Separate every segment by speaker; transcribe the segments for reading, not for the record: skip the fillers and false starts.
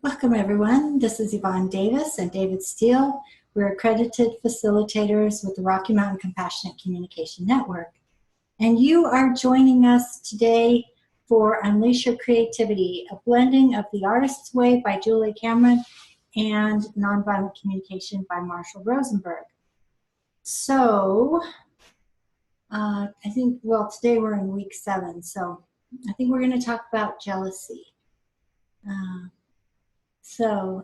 Speaker 1: Welcome, everyone. This is Yvonne Davis and David Steele. We're accredited facilitators with the Rocky Mountain Compassionate Communication Network. And you are joining us today for Unleash Your Creativity, a blending of The Artist's Way by Julie Cameron and Nonviolent Communication by Marshall Rosenberg. So, today we're in week 7, so I think we're going to talk about jealousy. Are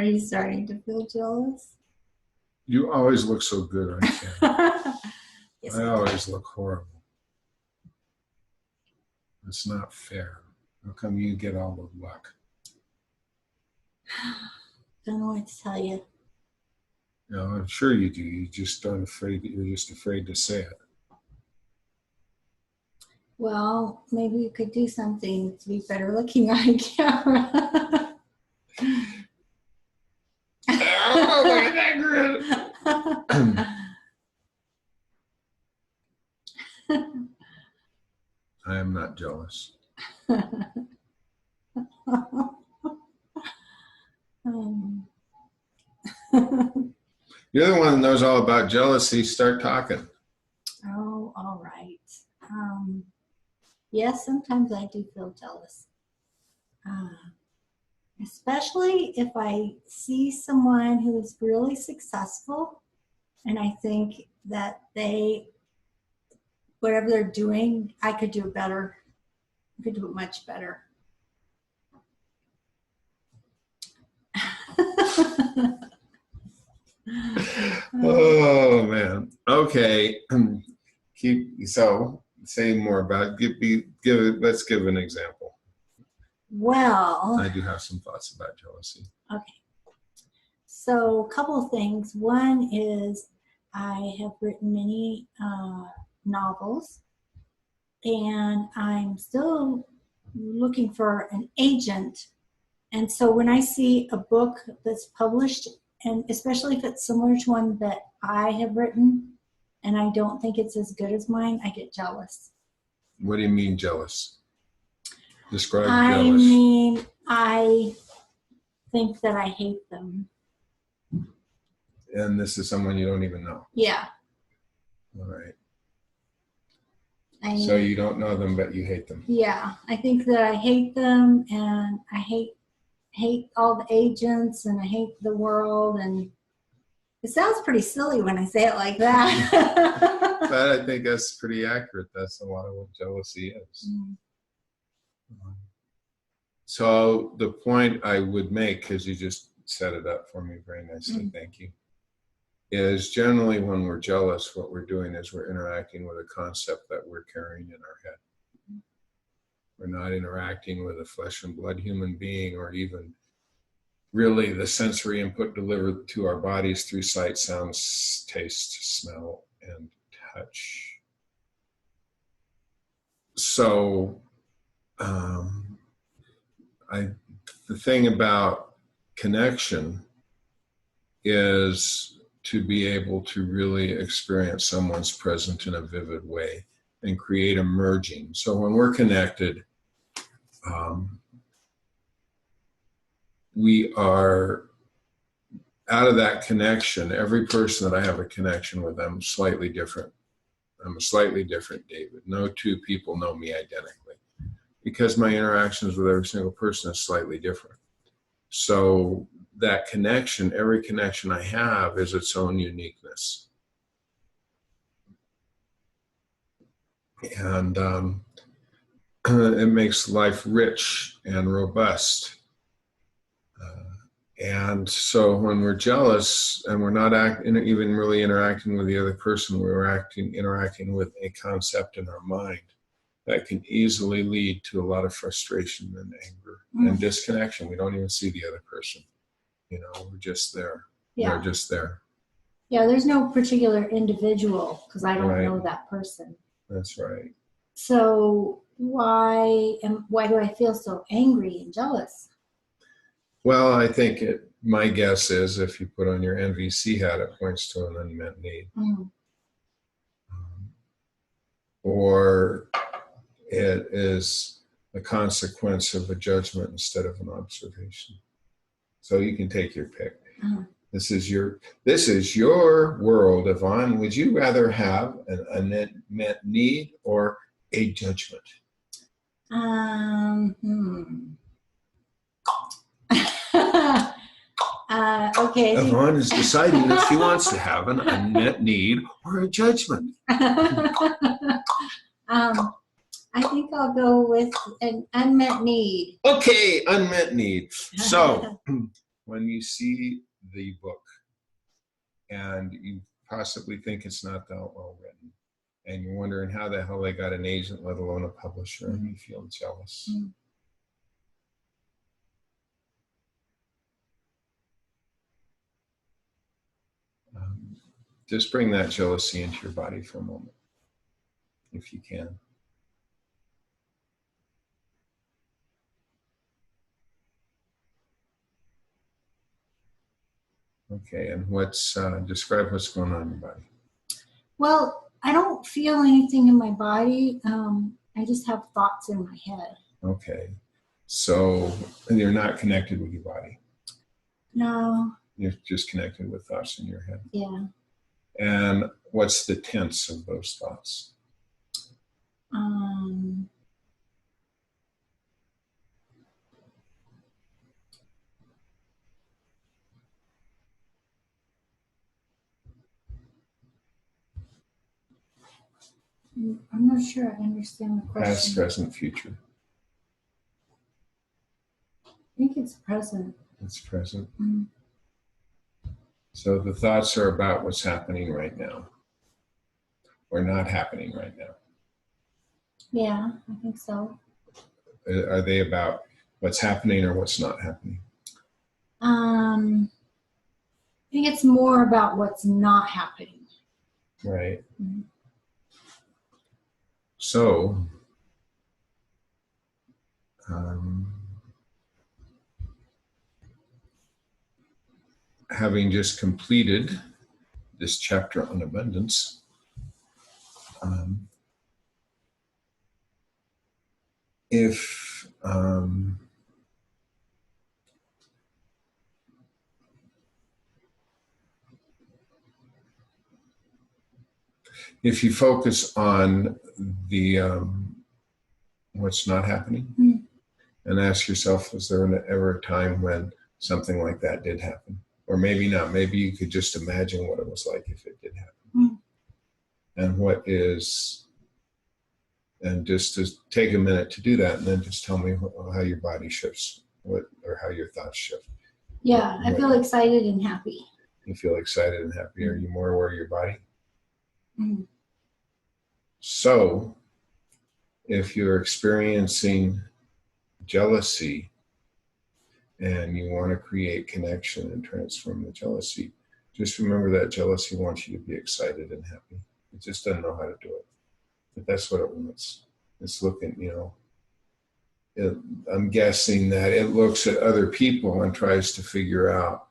Speaker 1: you starting to feel jealous?
Speaker 2: You always look so good on camera.
Speaker 1: Yes,
Speaker 2: I always look horrible. It's not fair. How come you get all the luck?
Speaker 1: Don't know what to tell you.
Speaker 2: No, I'm sure you do. You're just afraid to say it.
Speaker 1: Well, maybe you could do something to be better looking on camera.
Speaker 2: Oh, look at that grin. I am not jealous. You're the one that knows all about jealousy. Start talking.
Speaker 1: Oh, all right. Yes, sometimes I do feel jealous. Especially if I see someone who is really successful and I think that whatever they're doing, I could do better. I could do it much better.
Speaker 2: Oh man. Okay. Say more about it. Let's give an example.
Speaker 1: Well,
Speaker 2: I do have some thoughts about jealousy.
Speaker 1: Okay. So a couple of things. One is I have written many novels, and I'm still looking for an agent. And so when I see a book that's published, and especially if it's similar to one that I have written, and I don't think it's as good as mine, I get jealous.
Speaker 2: What do you mean jealous? Describe jealous.
Speaker 1: I mean, I think that I hate them.
Speaker 2: And this is someone you don't even know?
Speaker 1: Yeah.
Speaker 2: All right. So you don't know them, but you hate them?
Speaker 1: Yeah. I think that I hate them, and I hate all the agents, and I hate the world, and it sounds pretty silly when I say it like that.
Speaker 2: But I think that's pretty accurate. That's a lot of what jealousy is. Mm. So the point I would make, because you just set it up for me very nicely, thank you, is generally when we're jealous, what we're doing is we're interacting with a concept that we're carrying in our head. We're not interacting with a flesh and blood human being, or even really the sensory input delivered to our bodies through sight, sound, taste, smell, and touch. So the thing about connection is to be able to really experience someone's presence in a vivid way and create a merging. So when we're connected, we are out of that connection. Every person that I have a connection with, I'm slightly different. I'm a slightly different David. No two people know me identically, because my interactions with every single person is slightly different. So that connection, every connection I have, is its own uniqueness. And it makes life rich and robust. And so when we're jealous and we're not even really interacting with the other person, we're interacting with a concept in our mind that can easily lead to a lot of frustration and anger and disconnection. We don't even see the other person. We're just there.
Speaker 1: Yeah.
Speaker 2: They're just there.
Speaker 1: Yeah, there's no particular individual, because I don't know that person.
Speaker 2: That's right.
Speaker 1: So why do I feel so angry and jealous?
Speaker 2: Well, I think my guess is if you put on your NVC hat, it points to an unmet need. Or it is a consequence of a judgment instead of an observation. So you can take your pick.
Speaker 1: Uh-huh.
Speaker 2: This is your world, Yvonne. Would you rather have an unmet need or a judgment?
Speaker 1: Okay.
Speaker 2: Yvonne is deciding if she wants to have an unmet need or a judgment.
Speaker 1: I think I'll go with an unmet need.
Speaker 2: Okay, unmet need. So, when you see the book and you possibly think it's not that well written, and you're wondering how the hell they got an agent, let alone a publisher, and you feel jealous. Just bring that jealousy into your body for a moment, if you can. Okay, and describe what's going on in your body.
Speaker 1: Well, I don't feel anything in my body. I just have thoughts in my head.
Speaker 2: Okay, so you're not connected with your body.
Speaker 1: No.
Speaker 2: You're just connected with thoughts in your head.
Speaker 1: Yeah.
Speaker 2: And what's the tense of those thoughts?
Speaker 1: I'm not sure I understand the question.
Speaker 2: Past, present, future.
Speaker 1: I think it's present.
Speaker 2: It's present. Mm-hmm. So the thoughts are about what's happening right now, or not happening right now.
Speaker 1: Yeah, I think so.
Speaker 2: Are they about what's happening or what's not happening?
Speaker 1: I think it's more about what's not happening.
Speaker 2: Right. Mm-hmm. So, having just completed this chapter on abundance, if you focus on the what's not happening, and ask yourself, was there ever a time when something like that did happen? Or maybe not. Maybe you could just imagine what it was like if it did happen. And just to take a minute to do that, and then just tell me how your body shifts, or how your thoughts shift.
Speaker 1: Yeah, I feel excited and happy.
Speaker 2: You feel excited and happy. Are you more aware of your body?
Speaker 1: Mm-hmm.
Speaker 2: So, if you're experiencing jealousy and you want to create connection and transform the jealousy, just remember that jealousy wants you to be excited and happy. It just doesn't know how to do it. But that's what it wants. It's looking, I'm guessing that it looks at other people and tries to figure out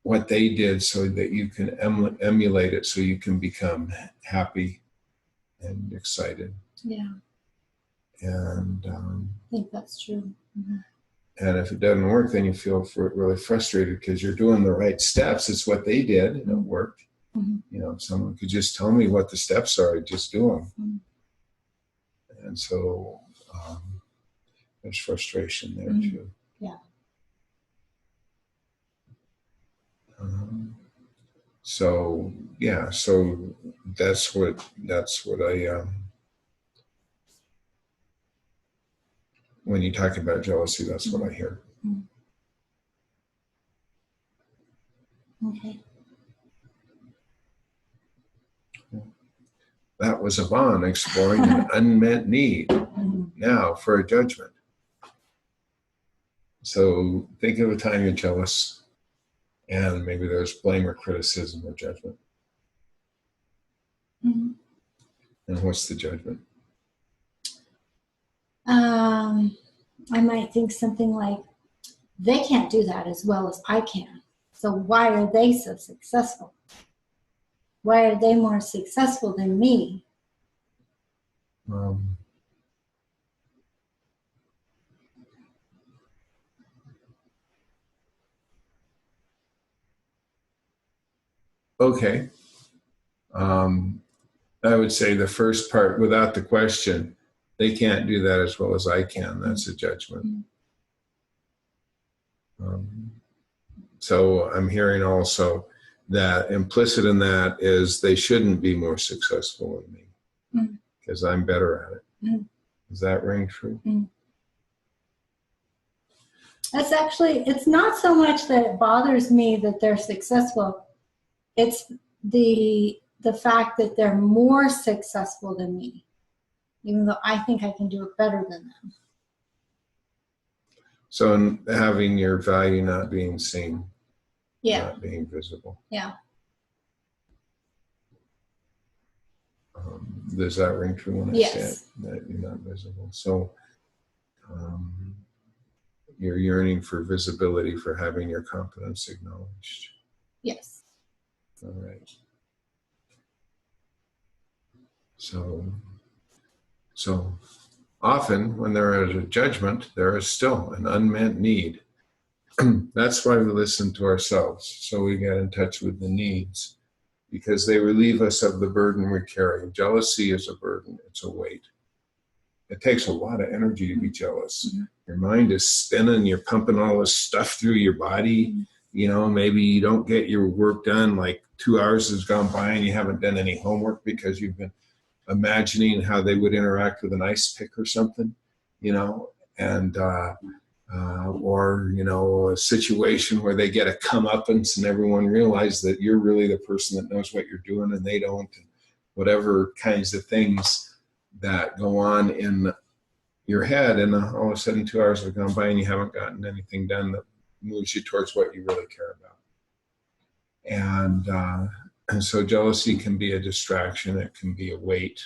Speaker 2: what they did so that you can emulate it, so you can become happy and excited.
Speaker 1: Yeah.
Speaker 2: And
Speaker 1: I think that's true. Mm-hmm.
Speaker 2: And if it doesn't work, then you feel really frustrated because you're doing the right steps. It's what they did, and it worked. Mm-hmm. If someone could just tell me what the steps are, I'd just do them. Mm-hmm. And so there's frustration there too.
Speaker 1: Yeah.
Speaker 2: So that's what I. When you talk about jealousy, that's what I hear.
Speaker 1: Okay.
Speaker 2: That was Yvonne exploring an unmet need. Now for a judgment. So think of a time you're jealous, and maybe there's blame or criticism or judgment. Mm-hmm. And what's the judgment?
Speaker 1: I might think something like, they can't do that as well as I can. So why are they so successful? Why are they more successful than me?
Speaker 2: Okay. I would say the first part, without the question, they can't do that as well as I can. That's a judgment. So I'm hearing also that implicit in that is they shouldn't be more successful than me because I'm better at it. Does that ring true?
Speaker 1: That's actually, it's not so much that it bothers me that they're successful. It's the fact that they're more successful than me, even though I think I can do it better than them.
Speaker 2: So in having your value not being seen,
Speaker 1: Yeah.
Speaker 2: not being visible.
Speaker 1: Yeah.
Speaker 2: Does that ring true when I say it, that you're not visible? So you're yearning for visibility, for having your competence acknowledged.
Speaker 1: Yes.
Speaker 2: All right. So often when there is a judgment, there is still an unmet need. That's why we listen to ourselves. So we get in touch with the needs because they relieve us of the burden we carry. Jealousy is a burden. It's a weight. It takes a lot of energy to be jealous. Your mind is spinning. You're pumping all this stuff through your body. You know, maybe you don't get your work done. Like 2 hours has gone by and you haven't done any homework because you've been imagining how they would interact with an ice pick or something, you know, and or, you know, a situation where they get a comeuppance and everyone realizes that you're really the person that knows what you're doing and they don't, and whatever kinds of things that go on in your head. And all of a sudden 2 hours have gone by and you haven't gotten anything done that moves you towards what you really care about. And so jealousy can be a distraction. It can be a weight.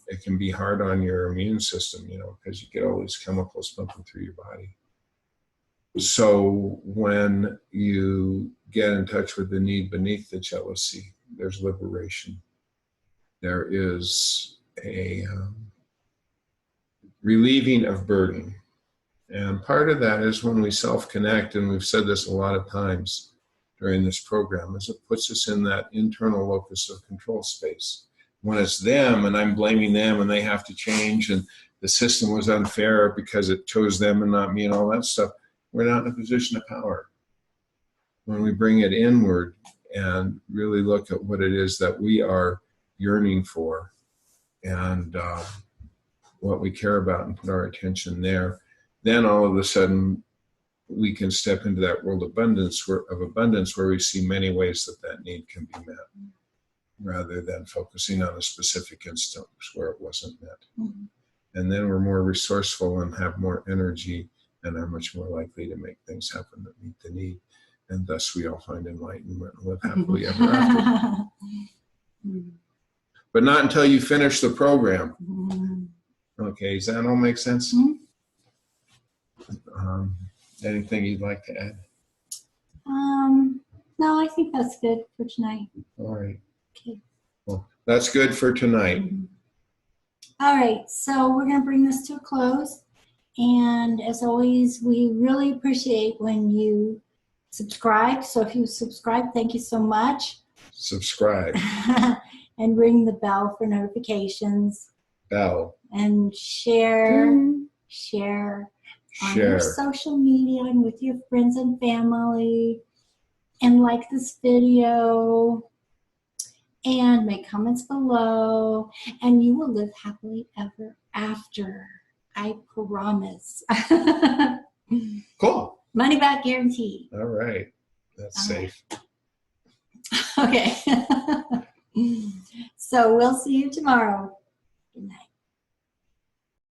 Speaker 2: It can be hard on your immune system, you know, because you get all these chemicals pumping through your body. So when you get in touch with the need beneath the jealousy, there's liberation. There is a relieving of burden. And part of that is when we self-connect, and we've said this a lot of times during this program, is it puts us in that internal locus of control space. When it's them and I'm blaming them and they have to change and the system was unfair because it chose them and not me and all that stuff, we're not in a position of power. When we bring it inward and really look at what it is that we are yearning for and what we care about and put our attention there, then all of a sudden we can step into that world of abundance where we see many ways that need can be met, rather than focusing on a specific instance where it wasn't met. And then we're more resourceful and have more energy and are much more likely to make things happen that meet the need. And thus we all find enlightenment and live happily ever after. But not until you finish the program. Okay, does that all make sense? Anything you'd like to add?
Speaker 1: No, I think that's good for tonight.
Speaker 2: All right.
Speaker 1: Okay.
Speaker 2: Well, that's good for tonight.
Speaker 1: All right, so we're going to bring this to a close. And as always, we really appreciate when you subscribe. So if you subscribe, thank you so much.
Speaker 2: Subscribe.
Speaker 1: And ring the bell for notifications.
Speaker 2: Bell.
Speaker 1: And share on your social media and with your friends and family. And like this video. And make comments below. And you will live happily ever after. I promise.
Speaker 2: Cool.
Speaker 1: Money back guarantee.
Speaker 2: All right. That's safe.
Speaker 1: Okay. So we'll see you tomorrow. Good night.